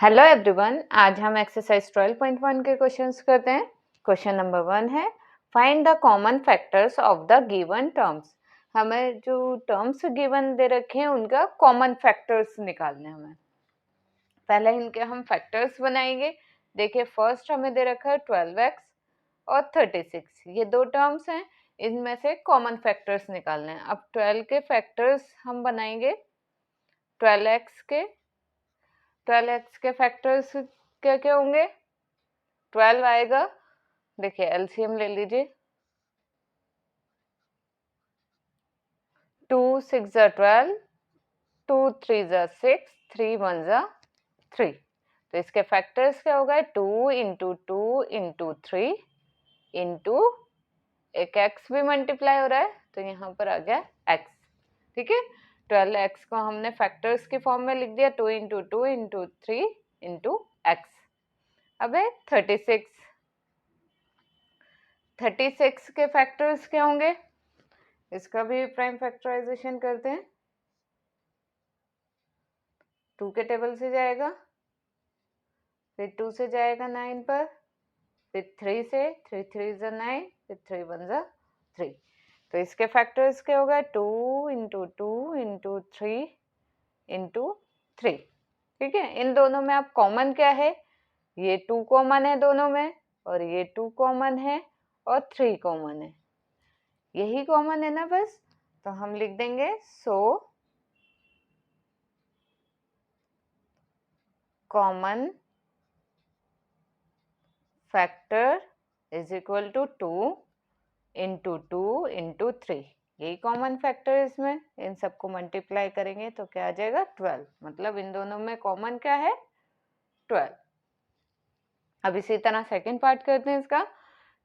Hello everyone, आज हम exercise 12.1 के क्वेश्चंस करते हैं। क्वेश्चन नंबर 1 है find the common factors of the given terms. हमें जो टर्म्स गिवन दे रखे हैं उनका कॉमन फैक्टर्स निकालने हैं हमें। पहले इनके हम फैक्टर्स बनाएंगे। देखिए फर्स्ट हमें दे रखा है 12x और 36। ये दो टर्म्स हैं, इनमें से कॉमन फैक्टर्स निकालने हैं। अब 12 के फैक्टर्स हम बनाएंगे। 12x के 12x के फैक्टर्स क्या क्या होंगे? 12 आएगा। देखिए एलसीएम ले लीजिए। 2 6 जा 12, 2 3 जा 6, 3 1 जा 3। तो इसके फैक्टर्स क्या होगा? 2 इंटू 2 इंटू 3 इंटू एक x भी मल्टीप्लाई हो रहा है तो यहाँ पर आ गया x। ठीक है, 12x को हमने फैक्टर्स की फॉर्म में लिख दिया। 2 इंटू 2 इंटू 3 इंटू x। अब है 36। 36 के फैक्टर्स क्या होंगे? इसका भी प्राइम फैक्टराइजेशन करते हैं। 2 के टेबल से जाएगा, फिर 2 से जाएगा 9 पर, फिर 3 से, 3 3 जा 9, फिर 3 1 जा 3। तो इसके फैक्टर्स क्या होगा? 2 इंटू 2 इंटू 3 इंटू 3। ठीक है, इन दोनों में आप कॉमन क्या है? ये 2 कॉमन है दोनों में, और ये 2 कॉमन है, और 3 कॉमन है। यही कॉमन है ना बस, तो हम लिख देंगे so common factor is equal to 2 into 2 into 3। यही कॉमन फैक्टर है इसमें। इन सबको मल्टीप्लाई करेंगे तो क्या आ जाएगा? 12। मतलब इन दोनों में कॉमन क्या है? 12। अब इसी तरह सेकंड पार्ट करते हैं इसका।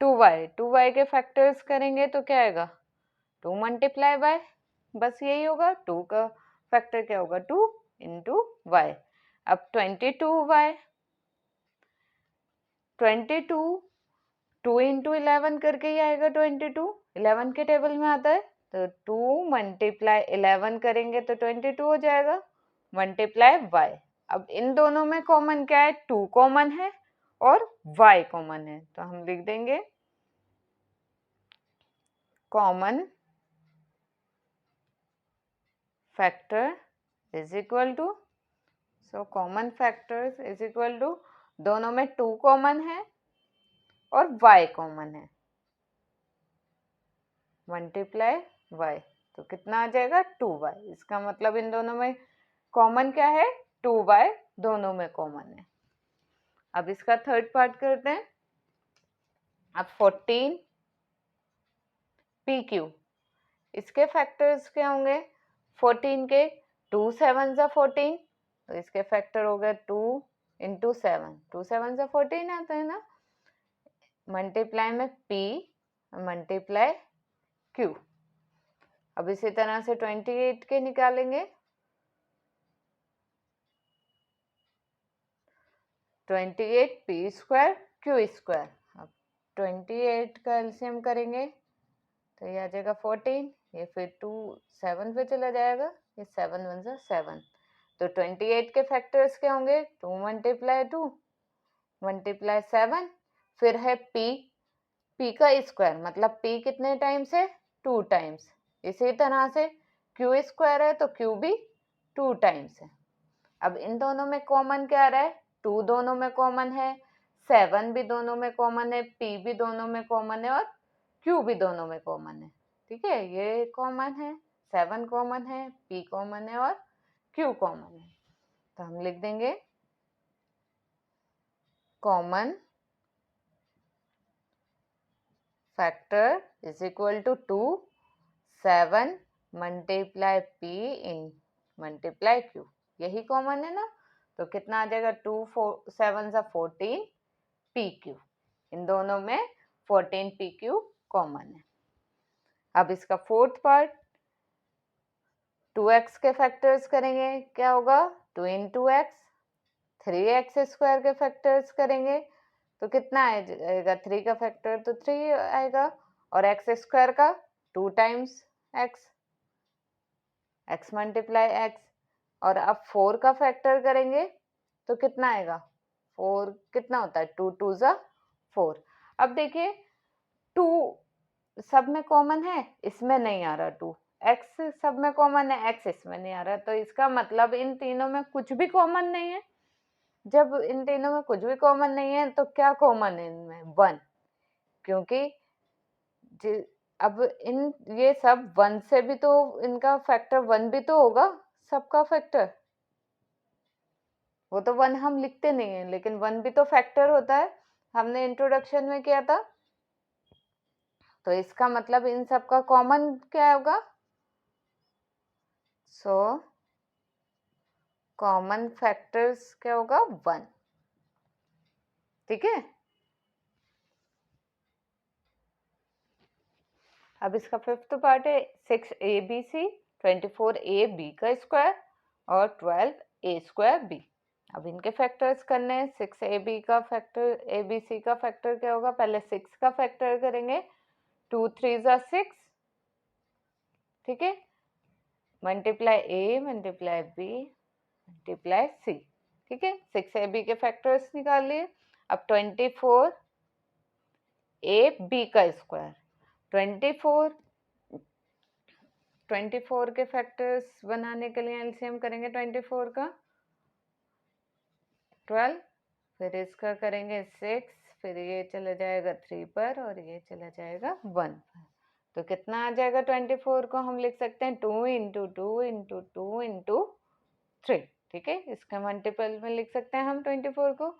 2y के फैक्टर्स करेंगे तो क्या आएगा? 2 मल्टीप्लाई बाय, बस यही होगा। 2 का फैक्टर क्या होगा? 2 इंटू वाई। अब 22y, 22 2 इंटू 11 करके ही आएगा। 22 11 के टेबल में आता है, तो 2 मल्टीप्लाई 11 करेंगे तो 22 हो जाएगा, मल्टीप्लाई y। अब इन दोनों में कॉमन क्या है? 2 कॉमन है और y कॉमन है, तो हम लिख देंगे common factor is equal to, so common factors is equal to, दोनों में 2 कॉमन है और y कॉमन है, मल्टीप्लाई y। तो कितना आ जाएगा? 2y। इसका मतलब इन दोनों में कॉमन क्या है? 2y दोनों में कॉमन है। अब इसका थर्ड पार्ट करते हैं। अब 14 pq, इसके फैक्टर्स क्या होंगे? 14 के 2 7 जा 14, तो इसके फैक्टर हो गए 2 इंटू 7। 2 7 जा 14 आता है ना, मल्टीप्लाई में p मल्टीप्लाई q। अब इसी तरह से 28 के निकालेंगे। 28 p स्क्वायर q स्क्वायर। अब 28 का एलसीएम करेंगे तो ये आ जाएगा 14। ये फिर 2 7 पे चला जाएगा, ये 7 1 जा 7। तो 28 के फैक्टर्स क्या होंगे? 2 मल्टीप्लाई 2 मल्टीप्लाई 7, फिर है p का स्क्वायर, मतलब p कितने टाइम्स है? 2 टाइम्स। इसी तरह से q स्क्वायर है तो q भी 2 टाइम्स है। अब इन दोनों में कॉमन क्या आ रहा है? 2 दोनों में कॉमन है, 7 भी दोनों में कॉमन है, p भी दोनों में कॉमन है, और q भी दोनों में कॉमन है। ठीक है, ये कॉमन है, 7 कॉमन है, p कॉमन है, और q कॉमन है। तो हम लिख देंगे common factor is equal to 2 7 multiply p in multiply q। यही कॉमन है ना, तो कितना आ जाएगा? 2 4 7 जा 14 pq। इन दोनों में 14 pq कॉमन है। अब इसका फोर्थ पार्ट, 2x के फैक्टर्स करेंगे, क्या होगा? 2 इंटू एक्स। 3x स्क्वायर के फैक्टर्स करेंगे तो कितना आएगा? 3 का फैक्टर तो 3 आएगा, और एक्स स्क्वायर का 2 टाइम्स x मल्टीप्लाई x। और अब 4 का फैक्टर करेंगे तो कितना आएगा 4 कितना होता है 2 2 जा 4। अब देखिए 2 सब में कॉमन है, इसमें नहीं आ रहा 2, x सब में कॉमन है, x इसमें नहीं आ रहा, तो इसका मतलब इन तीनों में कुछ भी कॉमन नहीं है। जब इन तीनों में कुछ भी कॉमन नहीं है तो क्या कॉमन है इनमें 1, क्योंकि अब इन ये सब 1 से भी तो इनका फैक्टर 1 भी तो होगा, सबका फैक्टर। वो तो 1 हम लिखते नहीं है, लेकिन 1 भी तो फैक्टर होता है, हमने इंट्रोडक्शन में किया था। तो इसका मतलब इन सब का कॉमन क्या होगा, सो कॉमन फैक्टर्स क्या होगा 1। ठीक है, अब इसका फिफ्थ पार्ट है 6abc 24ab का स्क्वायर और 12a² b। अब इनके फैक्टर्स करने हैं। 6ab का फैक्टर, abc का फैक्टर क्या होगा, पहले 6 का फैक्टर करेंगे, 2 3 जा 6, ठीक है, multiply a multiply b multiply c, ठीक है। 6ab के फैक्टर्स निकाल लिए। अब 24ab का स्क्वायर, 24 के फैक्टर्स बनाने के लिए एलसीएम करेंगे 24 का 12, फिर इसका करेंगे 6, फिर ये चला जाएगा 3 पर और ये चला जाएगा 1 पर। तो कितना आ जाएगा 24 को हम लिख सकते हैं 2 इंटू 2 इंटू 2 इंटू 3, ठीक है। इसका मल्टीपल में लिख सकते हैं हम 24 को,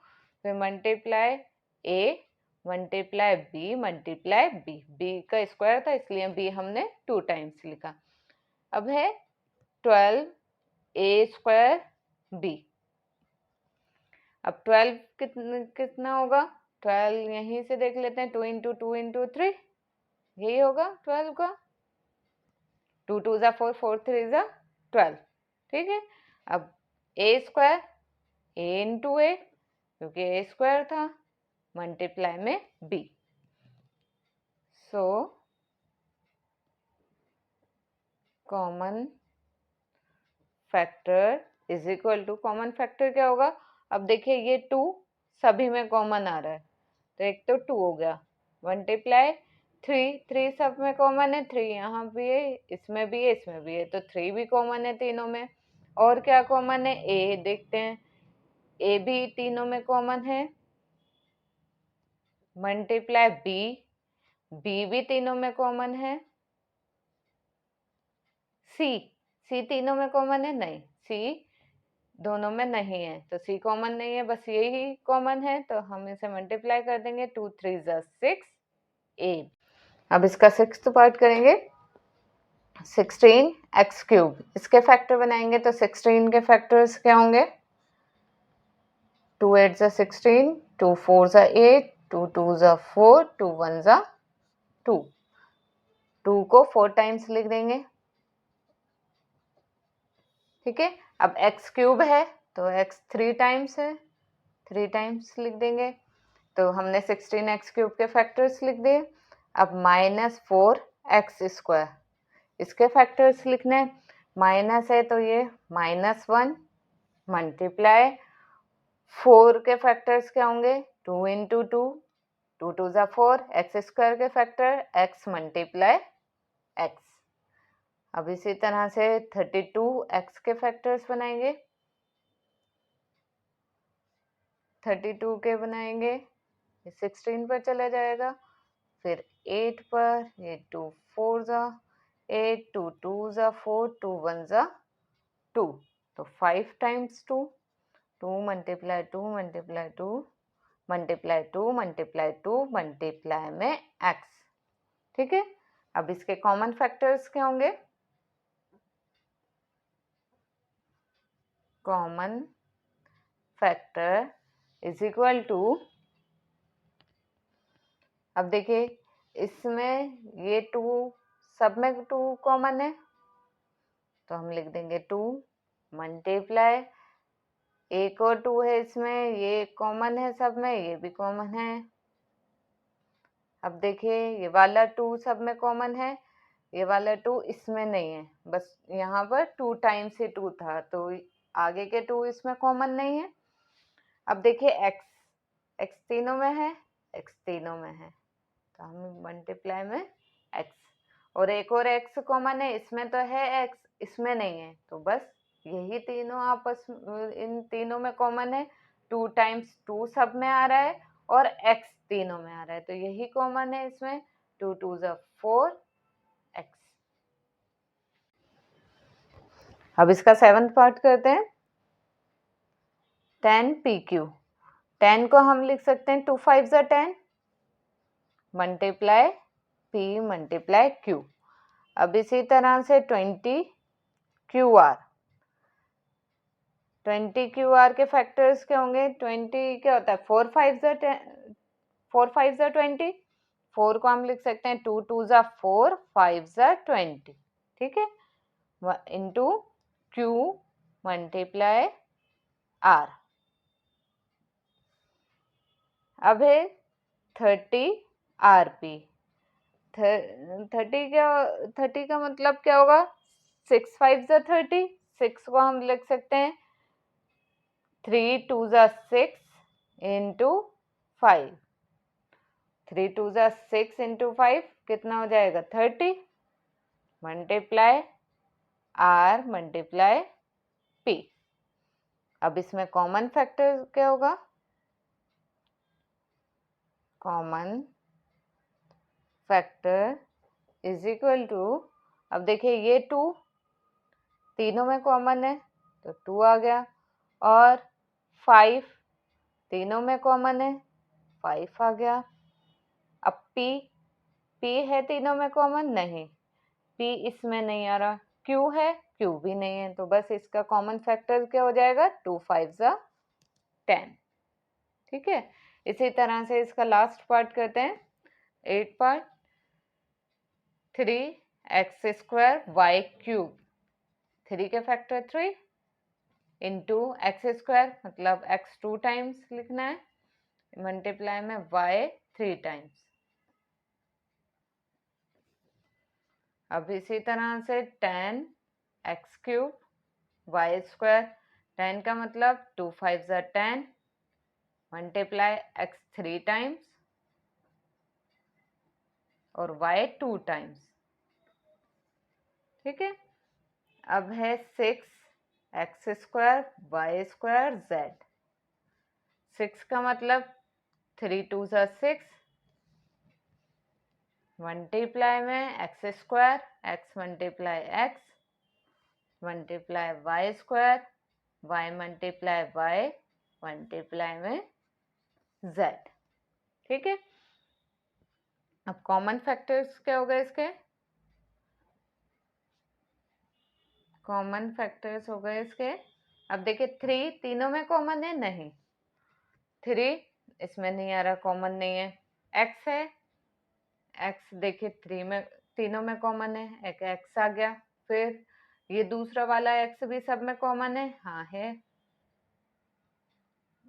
फिर multiply a multiply b multiply b का स्क्वायर था इसलिए b हमने 2 टाइम्स लिखा। अब है 12a² b। अब 12 कितना होगा, 12 यहीं से देख लेते हैं, 2 इंटू 2 इंटू 3, यही होगा 12 का। 2 2 जा 4 4 3 जा 12, ठीक है। अब a² a इंटू a, क्योंकि a स्क्वायर था, मल्टीप्लाई में b, so common factor is equal to, common factor क्या होगा, अब देखिए ये 2 सभी में कॉमन आ रहा है, तो एक तो 2 हो गया, मल्टीप्लाई 3 सब में कॉमन है, 3 यहाँ भी है, इसमें भी है, इसमें भी है, तो 3 भी कॉमन है तीनों में। और क्या कॉमन है, a देखते हैं, a भी तीनों में कॉमन है, मल्टीप्लाई b भी तीनों में कॉमन है, c तीनों में कॉमन है, नहीं c दोनों में नहीं है, तो c कॉमन नहीं है, बस यही कॉमन है, तो हम इसे मल्टीप्लाई कर देंगे, 2 3 जा 6 a। अब इसका सिक्स्थ पार्ट करेंगे 16x³, इसके फैक्टर बनाएंगे, तो 16 के फैक्टर्स क्या होंगे, 2 8 जा 16, 2 4 जा 8, 2 2 जा 4, 2 1 जा 2, 2 को 4 टाइम्स लिख देंगे, ठीक है। अब x³ है तो x 3 टाइम्स है, 3 टाइम्स लिख देंगे, तो हमने 16x³ के फैक्टर्स लिख दिए। अब -4x², इसके फैक्टर्स लिखने, माइनस है तो ये -1 मल्टीप्लाई 4 के फैक्टर्स क्या होंगे, 2 इंटू 2, 2 2 जा 4, x² के फैक्टर x मल्टीप्लाई x। अब इसी तरह से 32x के फैक्टर्स बनाएंगे, 32 के बनाएंगे, 16 पर चला जाएगा, फिर 8 पर, ये 2 4 जा 8, 2 2 जा 4, 2 1 जा 2, तो 5 times 2, 2 multiply 2 multiply 2 multiply 2 multiply 2 multiply में x, ठीक है। अब इसके कॉमन फैक्टर्स क्या होंगे, common factor is equal to, अब देखिए इसमें ये 2 सब में 2 कॉमन है, तो हम लिख देंगे 2 मल्टीप्लाई, एक और 2 है इसमें, ये कॉमन है सब में, ये भी कॉमन है। अब देखिए ये वाला 2 सब में कॉमन है, ये वाला 2 इसमें नहीं है, बस यहाँ पर 2 टाइम्स ही 2 था, तो आगे के 2 इसमें कॉमन नहीं है, अब देखिए x तीनों में है, x तीनों में है, तो हम मल्टीप्लाई में x, और एक और x कॉमन है, इसमें तो है x, इसमें नहीं है, तो बस यही तीनों आपस इन तीनों में कॉमन है। 2 टाइम्स 2 सब में आ रहा है और x तीनों में आ रहा है, तो यही कॉमन है इसमें। 2 2 ज़ा 4 x। अब इसका 7th पार्ट करते हैं। 10 pq, 10 को हम लिख सकते हैं 2 5 ज़ा 10 मल्टीप्लाई p मल्टीप्लाई q। अब इसी तरह से 20 QR, 20 QR के फैक्टर्स क्या होंगे? 20 क्या होता है? 4 5 ज़ा 10, 4 5 ज़ा 20, 4 को हम लिख सकते हैं 2 2 ज़ा 4, 5 ज़ा 20, ठीक है, इंटू Q मल्टीप्लाई R। अब है 30 RP। 30 का मतलब क्या होगा? 6 5 ज़ा 30, 6 को हम लिख सकते हैं 3 2 ज़ा 6 इंटू 5, 3 2 ज़ा 6 इंटू 5 कितना हो जाएगा? 30 मल्टीप्लाई R मल्टीप्लाई P। अब इसमें कॉमन फैक्टर क्या होगा? Common factor is equal to, अब देखिए ये 2 तीनों में कॉमन है तो 2 आ गया, और 5 तीनों में कॉमन है, 5 आ गया। अब P है तीनों में कॉमन? नहीं, P इसमें नहीं आ रहा। Q है? Q भी नहीं है, तो बस इसका कॉमन फैक्टर क्या हो जाएगा? 2 5 ज़ा 10, ठीक है। इसी तरह से इसका लास्ट पार्ट करते हैं, 8 पार्ट। 3x² y क्यूब, 3 के फैक्टर 3 इंटू x² मतलब x 2 टाइम्स लिखना है, मल्टीप्लाई में y 3 टाइम्स। अब इसी तरह से 10x³ y², 10 का मतलब 2 5 ज़ा 10 मल्टीप्लाई x 3 टाइम्स और y 2 टाइम्स, ठीक है। अब है 6x² y² z, 6 का मतलब 3 2 ज़ा 6 मल्टीप्लाई में x² x multiply x multiply y² y multiply y multiply में z, ठीक है। अब कॉमन फैक्टर्स क्या होगा इसके? कॉमन फैक्टर्स हो गए इसके। अब देखिए 3 तीनों में कॉमन है? नहीं, 3 इसमें नहीं आ रहा, कॉमन नहीं है। x है, x देखिए 3 में तीनों में कॉमन है, एक x आ गया। फिर ये दूसरा वाला x भी सब में कॉमन है? हाँ है,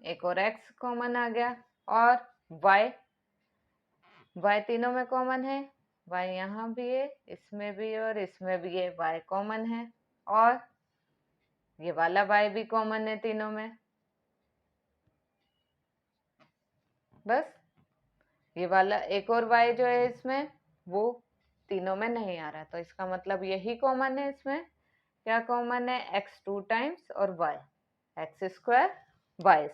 एक और x कॉमन आ गया। और y तीनों में कॉमन है, y यहाँ भी है, इसमें भी और इसमें भी है, y कॉमन है। और ये वाला y भी कॉमन है तीनों में। बस ये वाला एक और y जो है इसमें, वो तीनों में नहीं आ रहा, तो इसका मतलब यही कॉमन है इसमें। क्या कॉमन है? x 2 टाइम्स और y, x² y²।